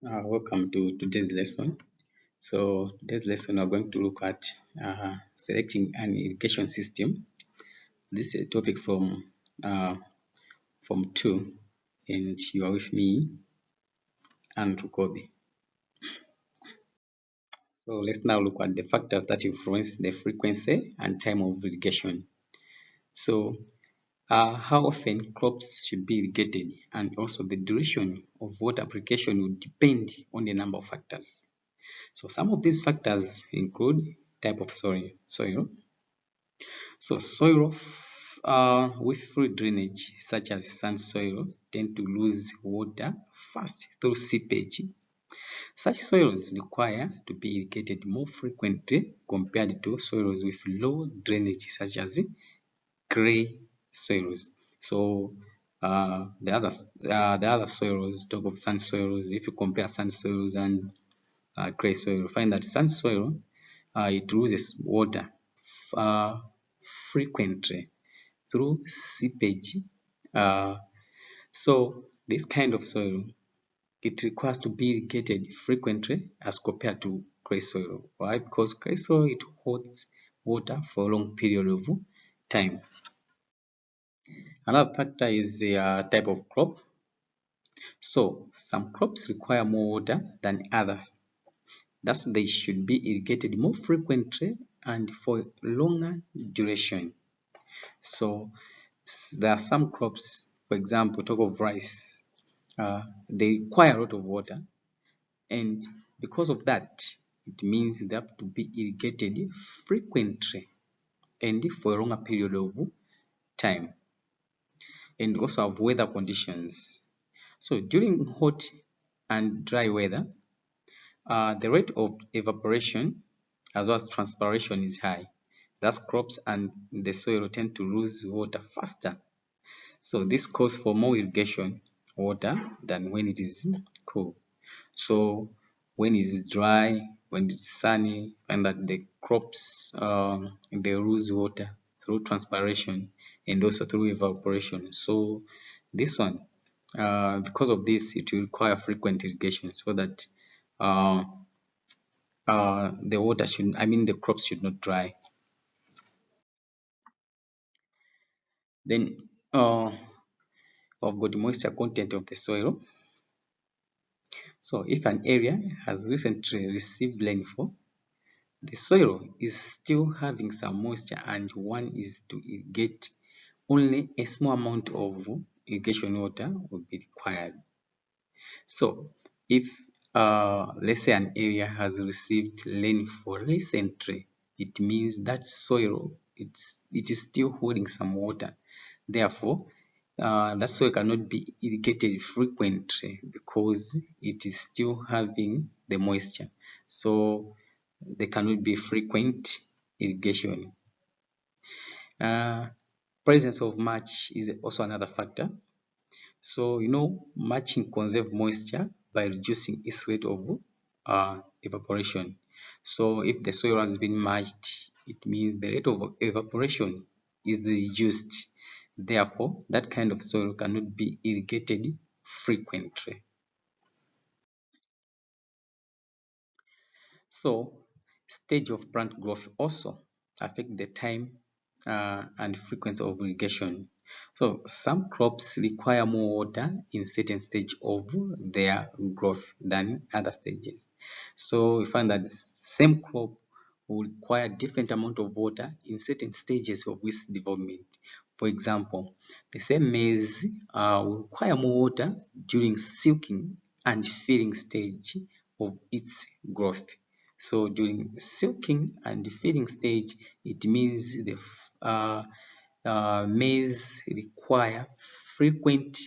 Welcome to today's lesson. So today's lesson we're going to look at selecting an irrigation system. This is a topic from 2, and you are with me, Andrew Cobby. So let's now look at the factors that influence the frequency and time of irrigation. So how often crops should be irrigated, and also the duration of water application will depend on the number of factors. So some of these factors include type of soil. So soil with free drainage, such as sand soil, tend to lose water fast through seepage. Such soils require to be irrigated more frequently compared to soils with low drainage, such as clay soils. So the other soils, talk of sand soils. If you compare sand soils and clay soil, you find that sand soil it loses water uh, frequently through seepage. So this kind of soil, it requires to be irrigated frequently as compared to clay soil. Why? Because clay soil, it holds water for a long period of time. Another factor is the type of crop. So some crops require more water than others. Thus, they should be irrigated more frequently and for longer duration. So there are some crops, for example, talk of rice, they require a lot of water, and because of that, it means they have to be irrigated frequently and for a longer period of time, and also have weather conditions. So during hot and dry weather, the rate of evaporation as well as transpiration is high. Thus, crops and the soil tend to lose water faster. So this calls for more irrigation water than when it is cool. So when it is dry, when it's sunny, and that the crops they lose water through transpiration and also through evaporation. So this one, because of this, it will require frequent irrigation so that uh, the crops should not dry. Then I've got the moisture content of the soil. So if an area has recently received rainfall, the soil is still having some moisture and one is to irrigate, only a small amount of irrigation water will be required. So if let's say an area has received rainfall recently, it means that soil it is still holding some water. Therefore, that soil cannot be irrigated frequently because it is still having the moisture. So there cannot be frequent irrigation. Presence of mulch is also another factor. So mulching conserves moisture by reducing its rate of evaporation. So if the soil has been mulched, it means the rate of evaporation is reduced. Therefore, that kind of soil cannot be irrigated frequently. So stage of plant growth also affect the time and frequency of irrigation. So some crops require more water in certain stage of their growth than other stages. So we find that the same crop will require different amount of water in certain stages of its development. For example, the same maize will require more water during silking and filling stage of its growth. So during silking and filling stage, it means the maize require frequent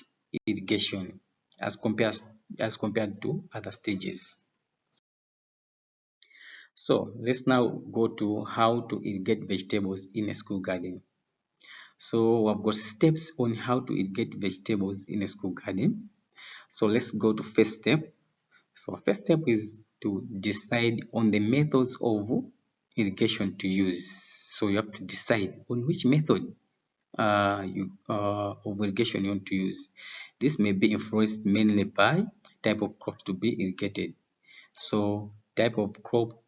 irrigation as compared to other stages. So let's now go to how to irrigate vegetables in a school garden. So I've got steps on how to irrigate vegetables in a school garden. So let's go to first step. So first step is to decide on the methods of irrigation to use. So you have to decide on which method of irrigation you want to use. This may be influenced mainly by type of crop to be irrigated. So type of crop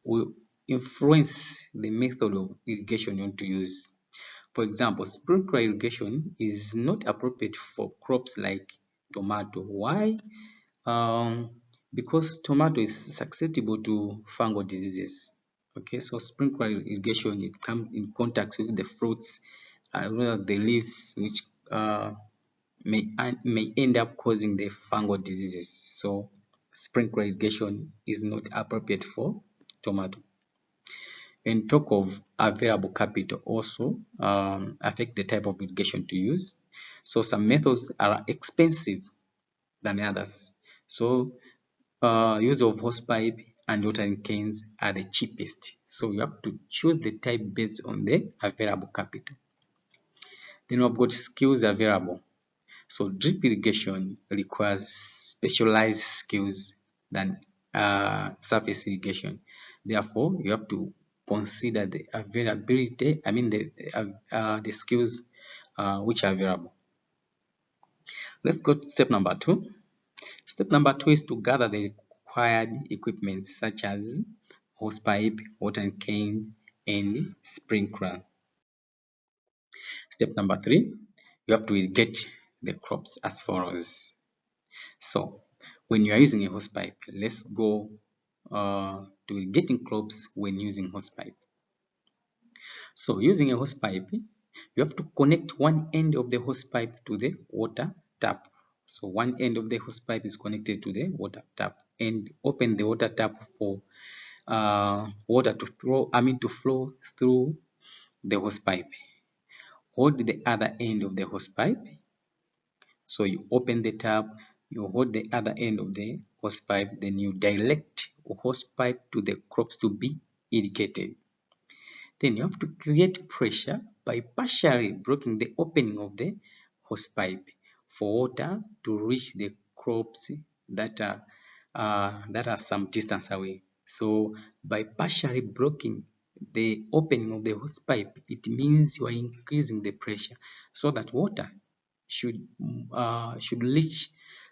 will influence the method of irrigation you want to use. For example, sprinkler irrigation is not appropriate for crops like tomato. Why? Um, because tomato is susceptible to fungal diseases. Okay, so sprinkler irrigation, it comes in contact with the fruits as well as the leaves, which may end up causing the fungal diseases. So sprinkler irrigation is not appropriate for tomato. And talk of available capital also affect the type of irrigation to use. So some methods are expensive than others. So use of hosepipe and watering cans are the cheapest. So you have to choose the type based on the available capital. Then we've got skills available. So drip irrigation requires specialized skills than surface irrigation. Therefore, you have to consider the availability, the skills which are available. Let's go to step number 2. Step number 2 is to gather the required equipment such as hosepipe, watering can, and sprinkler. Step number 3, you have to irrigate the crops as follows. So when you are using a hosepipe, let's go to irrigating crops when using hosepipe. So using a hosepipe, you have to connect one end of the hosepipe to the water tap. So one end of the hosepipe is connected to the water tap, and open the water tap for water to flow through the hosepipe. Hold the other end of the hosepipe. So you open the tap, you hold the other end of the hosepipe, then you direct the hosepipe to the crops to be irrigated. Then you have to create pressure by partially blocking the opening of the hosepipe for water to reach the crops that are some distance away. So by partially blocking the opening of the hosepipe, it means you are increasing the pressure so that water should reach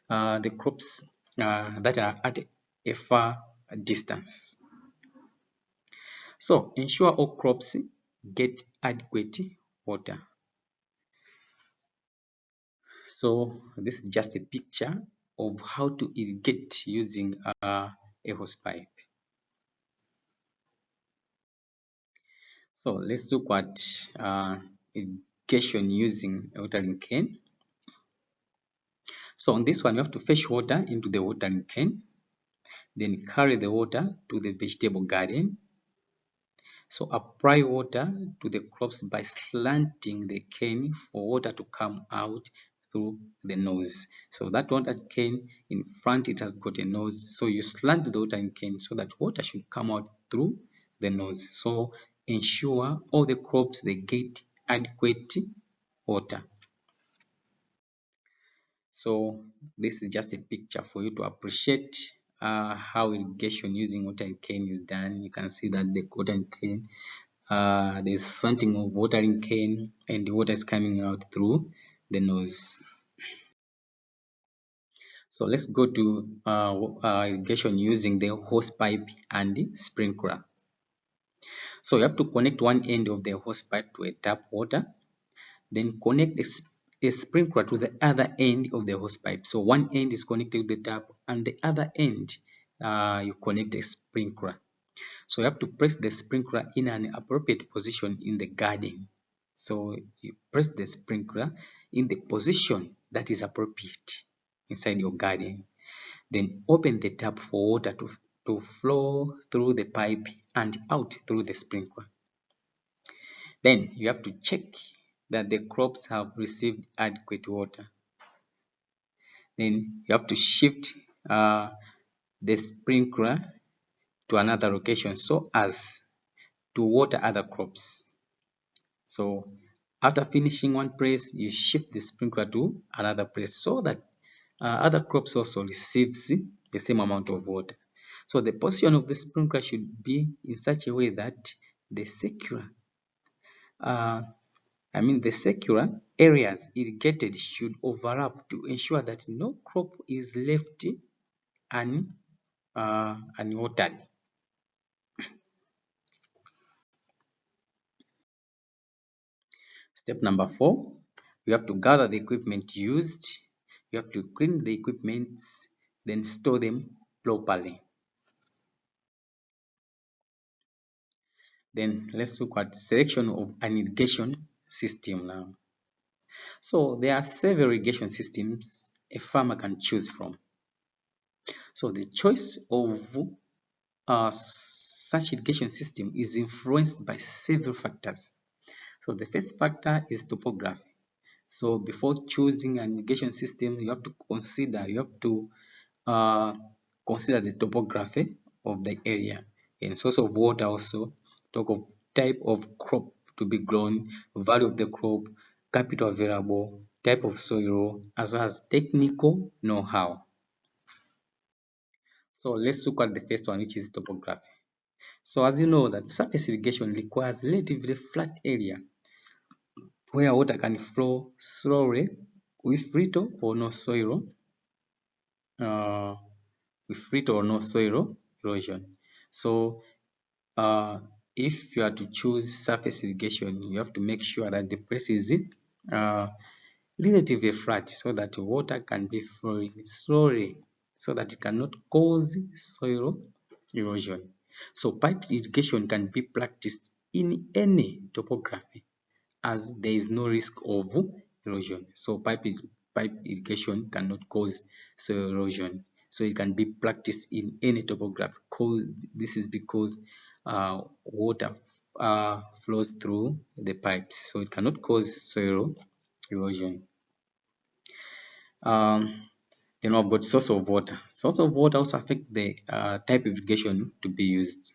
the crops that are at a far distance. So ensure all crops get adequate water. So this is just a picture of how to irrigate using a hosepipe. So let's look at irrigation using a watering can. So on this one, you have to fetch water into the watering can, then carry the water to the vegetable garden. So apply water to the crops by slanting the cane for water to come out through the nose. So that water cane in front, it has got a nose. So you slant the watering cane so that water should come out through the nose. So ensure all the crops, they get adequate water. So this is just a picture for you to appreciate how irrigation using watering cane is done. You can see that the watering cane, there's something of watering cane and the water is coming out through the nose. So let's go to irrigation using the hose pipe and the sprinkler. So you have to connect one end of the hose pipe to a tap water, then connect a sprinkler to the other end of the hose pipe. So one end is connected to the tap and the other end you connect a sprinkler. So you have to press the sprinkler in an appropriate position in the garden. So you press the sprinkler in the position that is appropriate inside your garden. Then open the tap for water to flow through the pipe and out through the sprinkler. Then you have to check that the crops have received adequate water. Then you have to shift the sprinkler to another location so as to water other crops. So after finishing one place, you shift the sprinkler to another place so that other crops also receives the same amount of water. So the position of the sprinkler should be in such a way that the circular The circular areas irrigated should overlap to ensure that no crop is left unwatered. Step number 4, you have to gather the equipment used. You have to clean the equipment, then store them properly. Then let's look at selection of an irrigation system now. So there are several irrigation systems a farmer can choose from. So the choice of such irrigation system is influenced by several factors. So the first factor is topography. So before choosing an irrigation system, you have to consider the topography of the area and source of water also, talk of type of crop to be grown, value of the crop, capital available, type of soil, as well as technical know-how. So let's look at the first one, which is topography. So as you know that surface irrigation requires relatively flat area where water can flow slowly with little or no soil uh, erosion. So if you are to choose surface irrigation, you have to make sure that the place is uh, relatively flat so that water can be flowing slowly so that it cannot cause soil erosion. So pipe irrigation can be practiced in any topography as there is no risk of erosion. So pipe irrigation cannot cause soil erosion. So it can be practiced in any topography. This is because water flows through the pipes, so it cannot cause soil erosion. Then about source of water. Source of water also affect the type of irrigation to be used.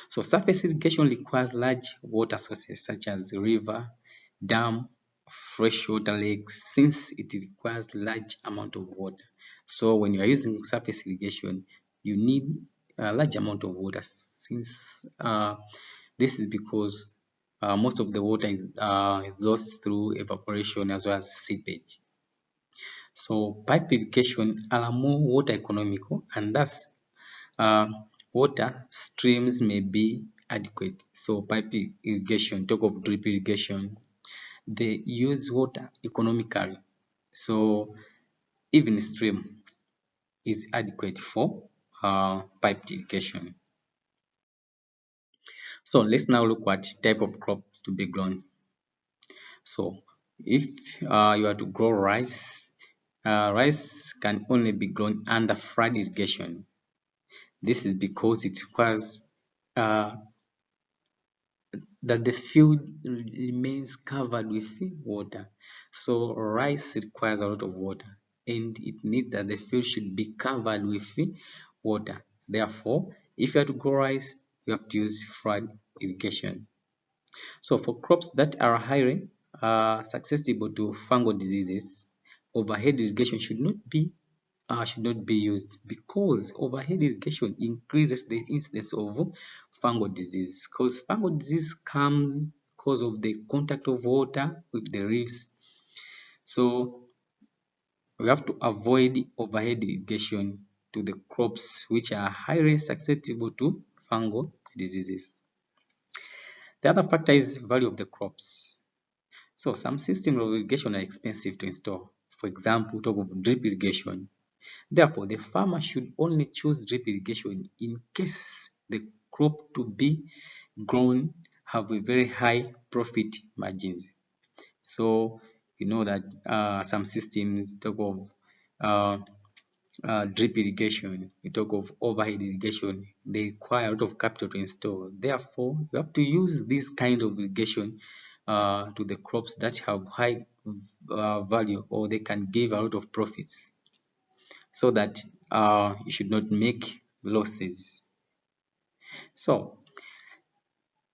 So surface irrigation requires large water sources such as river, dam, freshwater lakes, since it requires large amount of water. So when you are using surface irrigation, you need a large amount of water, since this is because most of the water is lost through evaporation as well as seepage. So pipe irrigation are more water economical, and thus uh, water streams may be adequate. So pipe irrigation, talk of drip irrigation, they use water economically. So even stream is adequate for pipe irrigation. So let's now look at type of crops to be grown. So if you are to grow rice, rice can only be grown under flood irrigation. This is because it requires that the field remains covered with water. So rice requires a lot of water, and it needs that the field should be covered with water. Therefore, if you are to grow rice, you have to use flood irrigation. So for crops that are highly susceptible to fungal diseases, overhead irrigation should not be used, because overhead irrigation increases the incidence of fungal disease, because fungal disease comes because of the contact of water with the leaves. So we have to avoid overhead irrigation to the crops which are highly susceptible to fungal diseases. The other factor is value of the crops. So some systems of irrigation are expensive to install. For example, talk of drip irrigation. Therefore, the farmer should only choose drip irrigation in case the crop to be grown have a very high profit margins. So you know that some systems talk of drip irrigation, we talk of overhead irrigation, they require a lot of capital to install. Therefore, you have to use this kind of irrigation to the crops that have high value, or they can give a lot of profits, so that you should not make losses. So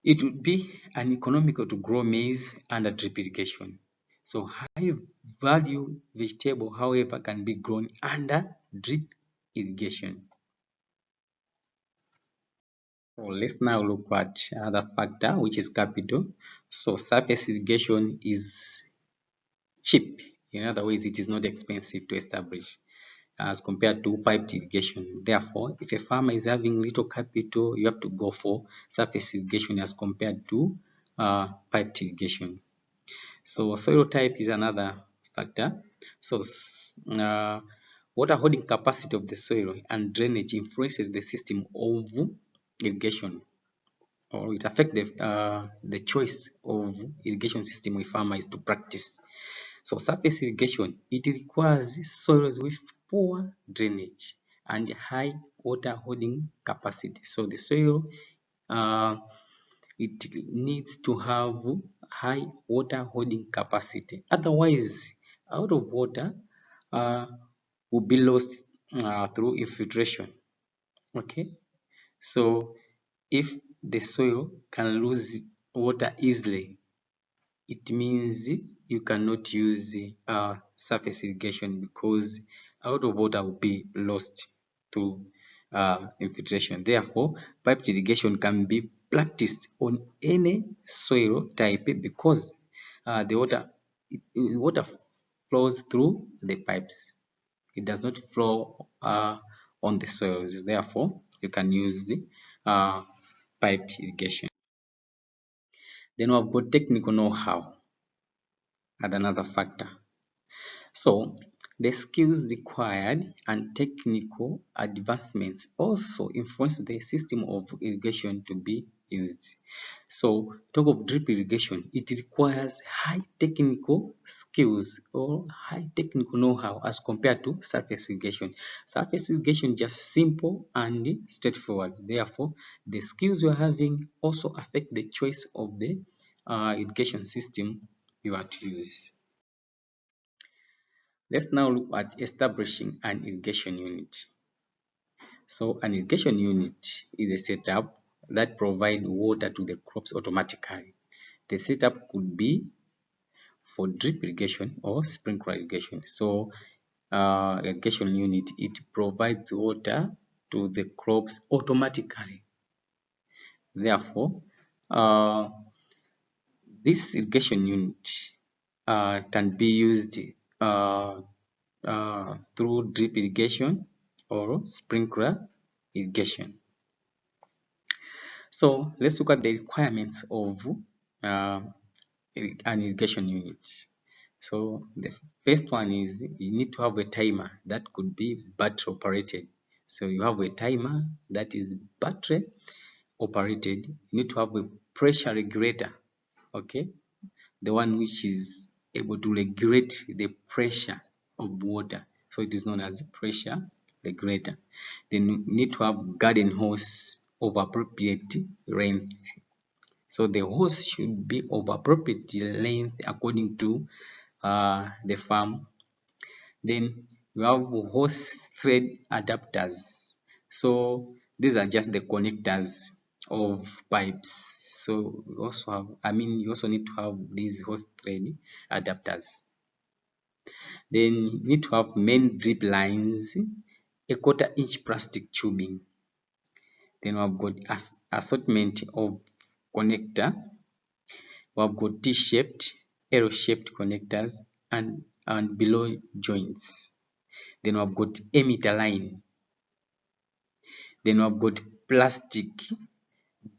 it would be uneconomical to grow maize under drip irrigation. So high value vegetable, however, can be grown under drip irrigation. So let's now look at another factor, which is capital. So surface irrigation is cheap. In other words, it is not expensive to establish as compared to piped irrigation. Therefore, if a farmer is having little capital, you have to go for surface irrigation as compared to piped irrigation. So soil type is another factor. So water holding capacity of the soil and drainage influences the system of irrigation, or it affects the choice of irrigation system a farmer is to practice. So surface irrigation, it requires soils with poor drainage and high water holding capacity. So the soil uh, it needs to have high water holding capacity. Otherwise, out of water uh, will be lost through infiltration. Okay, so if the soil can lose water easily, it means you cannot use surface irrigation because a lot of water will be lost to infiltration. Therefore, piped irrigation can be practiced on any soil type because the water flows through the pipes. It does not flow on the soils. Therefore, you can use the piped irrigation. Then we've got technical know-how as another factor. So the skills required and technical advancements also influence the system of irrigation to be used. So talk of drip irrigation, it requires high technical skills or high technical know-how as compared to surface irrigation. Surface irrigation just simple and straightforward. Therefore, the skills you are having also affect the choice of the irrigation system you are to use. Let's now look at establishing an irrigation unit. So an irrigation unit is a setup that provides water to the crops automatically. The setup could be for drip irrigation or sprinkler irrigation. So irrigation unit, it provides water to the crops automatically. Therefore, uh, this irrigation unit can be used uh, through drip irrigation or sprinkler irrigation. So let's look at the requirements of uh, an irrigation unit. So the first one is you need to have a timer that could be battery operated. So you have a timer that is battery operated. You need to have a pressure regulator, okay? The one which is able to regulate the pressure of water. So it is known as pressure regulator. Then you need to have garden hose of appropriate length. So the hose should be of appropriate length according to the farm. Then you have hose thread adapters. So these are just the connectors of pipes. So you also have, you also need to have these hose thread adapters. Then you need to have main drip lines, a 1/4 inch plastic tubing. Then we've got assortment of connector. We've got T-shaped, L-shaped connectors and below joints. Then we've got emitter line. Then we've got plastic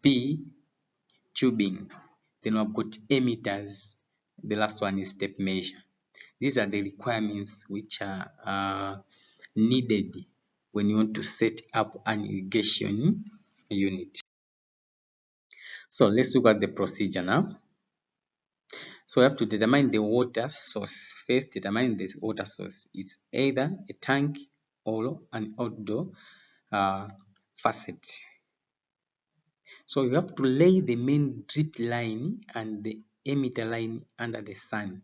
B tubing. Then we've got emitters. The last one is tape measure. These are the requirements which are needed when you want to set up an irrigation unit. So let's look at the procedure now. So we have to determine the water source. First, determine the water source. It's either a tank or an outdoor faucet. So you have to lay the main drip line and the emitter line under the sun.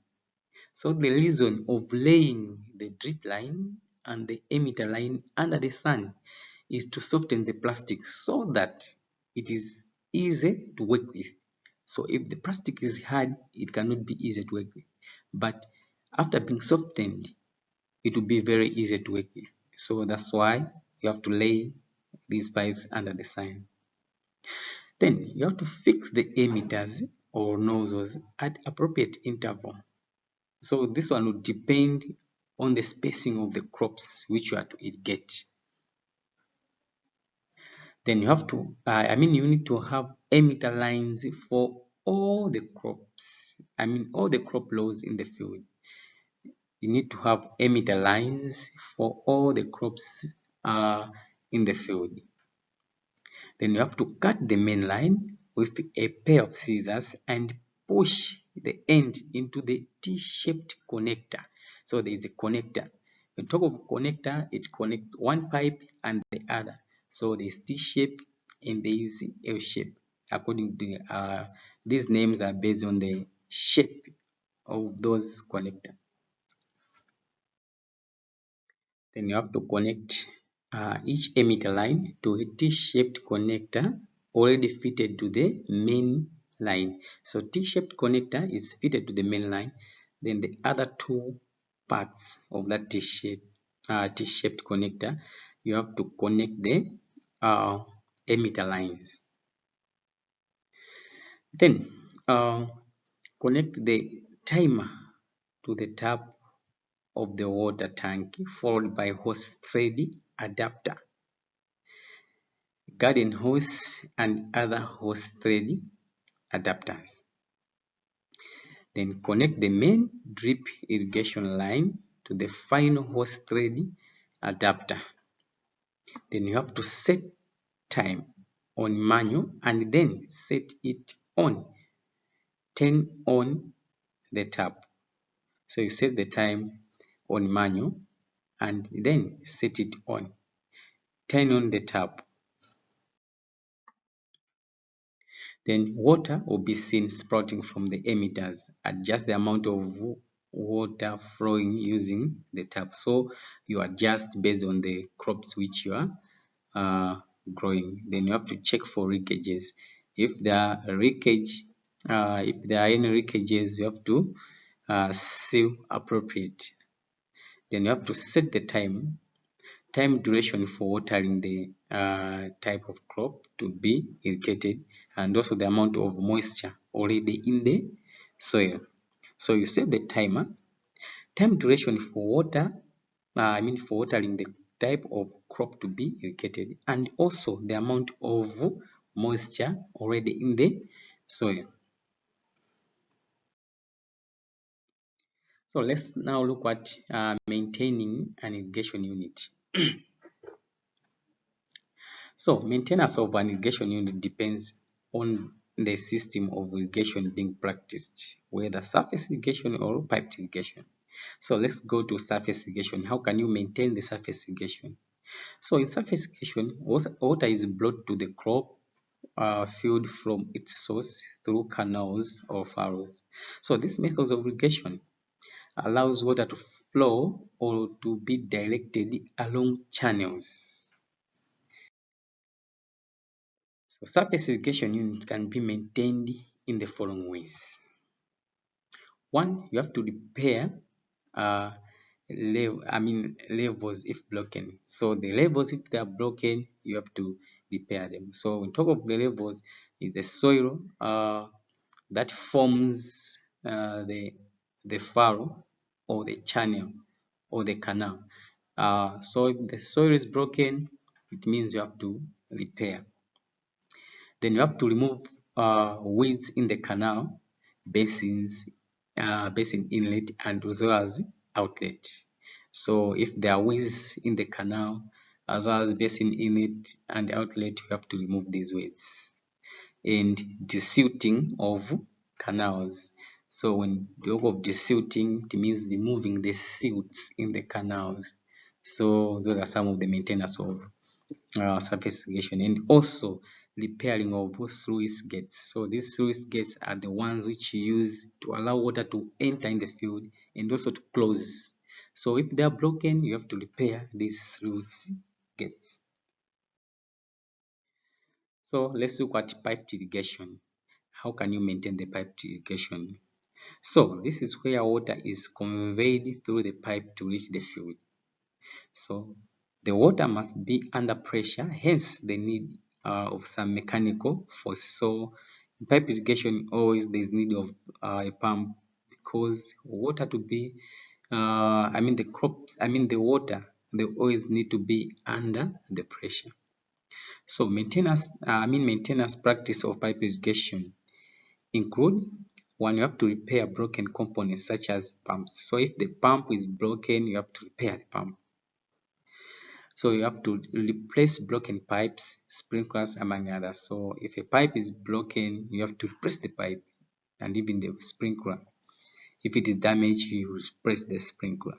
So the reason of laying the drip line and the emitter line under the sun is to soften the plastic so that it is easy to work with. So if the plastic is hard, it cannot be easy to work with. But after being softened, it will be very easy to work with. So that's why you have to lay these pipes under the sun. Then you have to fix the emitters or nozzles at appropriate interval. So this one will depend on the spacing of the crops which you are to irrigate. Then you have to, you need to have emitter lines for all the crops. All the crop rows in the field. You need to have emitter lines for all the crops in the field. Then you have to cut the main line with a pair of scissors and push the end into the T-shaped connector. So there is a connector. On top of connector, it connects one pipe and the other. So there is T-shape and there is L-shape. According to these names are based on the shape of those connectors. Then you have to connect each emitter line to a T-shaped connector already fitted to the main line. So T-shaped connector is fitted to the main line. Then the other two parts of that T-shaped connector, you have to connect the emitter lines. Then connect the timer to the tap of the water tank, followed by hose thread adapter, garden hose and other hose thread adapters. Then connect the main drip irrigation line to the final hose thread adapter. Then you have to set time on manual and then set it on. Turn on the tap. So you set the time on manual and then set it on. Turn on the tap. Then water will be seen sprouting from the emitters. Adjust the amount of water flowing using the tap. So you adjust based on the crops which you are growing. Then you have to check for leakages. If there are if there are any leakages, you have to seal appropriate. Then you have to set the time duration for watering the type of crop to be irrigated, and also the amount of moisture already in the soil. So you set the timer, time duration for for watering the type of crop to be irrigated, and also the amount of moisture already in the soil. So let's now look at maintaining an irrigation unit. So maintenance of an irrigation unit depends on the system of irrigation being practiced, whether surface irrigation or piped irrigation. So let's go to surface irrigation. How can you maintain the surface irrigation? So in surface irrigation, water is brought to the crop field from its source through canals or furrows. So this method of irrigation allows water to flow or to be directed along channels. So surface irrigation unit can be maintained in the following ways. One, you have to repair levels if broken. So the levels, if they are broken, you have to repair them. So on top of the levels is the soil that forms the furrow or the channel or the canal. So if the soil is broken, it means you have to repair. Then you have to remove weeds in the canal, basins, basin inlet, and as well as outlet. So if there are weeds in the canal, as well as basin inlet and outlet, you have to remove these weeds. And desilting of canals. So when the work of desilting, it means removing the silts in the canals. So those are some of the maintenance of surface irrigation, and also repairing of sluice gates. So these sluice gates are the ones which you use to allow water to enter in the field and also to close. So if they are broken, you have to repair these sluice gates. So let's look at piped irrigation. How can you maintain the piped irrigation? So this is where water is conveyed through the pipe to reach the field. So the water must be under pressure, hence the need of some mechanical force. So in pipe irrigation, always there's need of a pump, because water to be the water, they always need to be under the pressure. So maintenance practice of pipe irrigation include: one, you have to repair broken components such as pumps. So if the pump is broken, you have to repair the pump. So you have to replace broken pipes, sprinklers, among others. So if a pipe is broken, you have to replace the pipe and even the sprinkler. If it is damaged, you replace the sprinkler.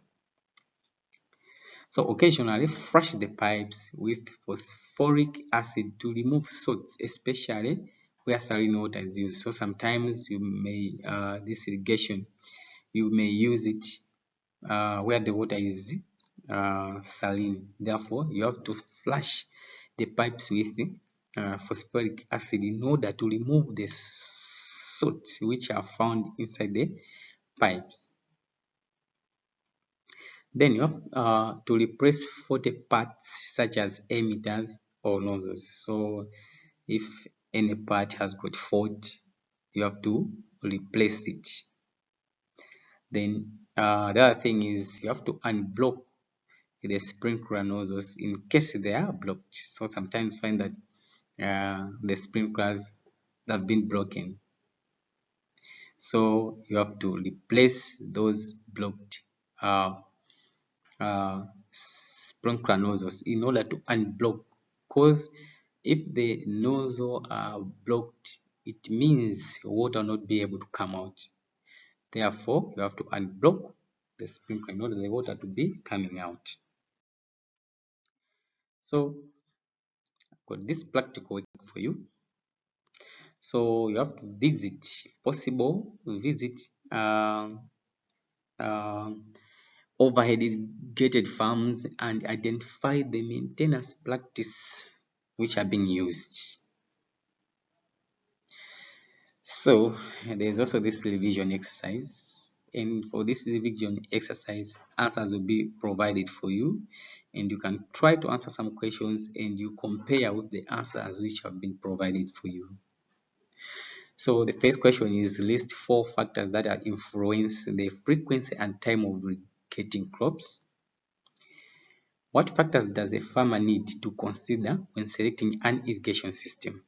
So occasionally flush the pipes with phosphoric acid to remove salts, especially where saline water is used. So sometimes you may this irrigation, you may use it where the water is saline. Therefore, you have to flush the pipes with phosphoric acid in order to remove the salts which are found inside the pipes. Then you have to replace faulty parts such as emitters or nozzles. So if any part has got fault, you have to replace it. Then the other thing is you have to unblock the sprinkler nozzles in case they are blocked. So sometimes find that the sprinklers have been broken. So you have to replace those blocked sprinkler nozzles in order to unblock, because if the nozzle are blocked, it means water will not be able to come out. Therefore, you have to unblock the sprinkler in order the water to be coming out. So I've got this practical work for you. So you have to visit, if possible, visit overhead irrigated farms and identify the maintenance practice which are being used. So there's also this revision exercise, and for this revision exercise, answers will be provided for you, and you can try to answer some questions and you compare with the answers which have been provided for you. So the first question is: list 4 factors that are influence the frequency and time of irrigating crops. What factors does a farmer need to consider when selecting an irrigation system?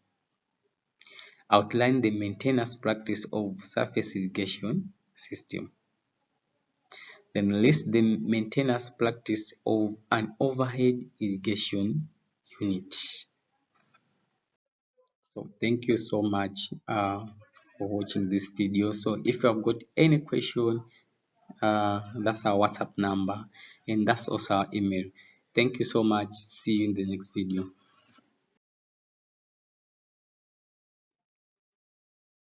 Outline the maintenance practice of surface irrigation system. Then list the maintenance practice of an overhead irrigation unit. So thank you so much for watching this video. So if you have got any question, that's our WhatsApp number and that's also our email. Thank you so much. See you in the next video.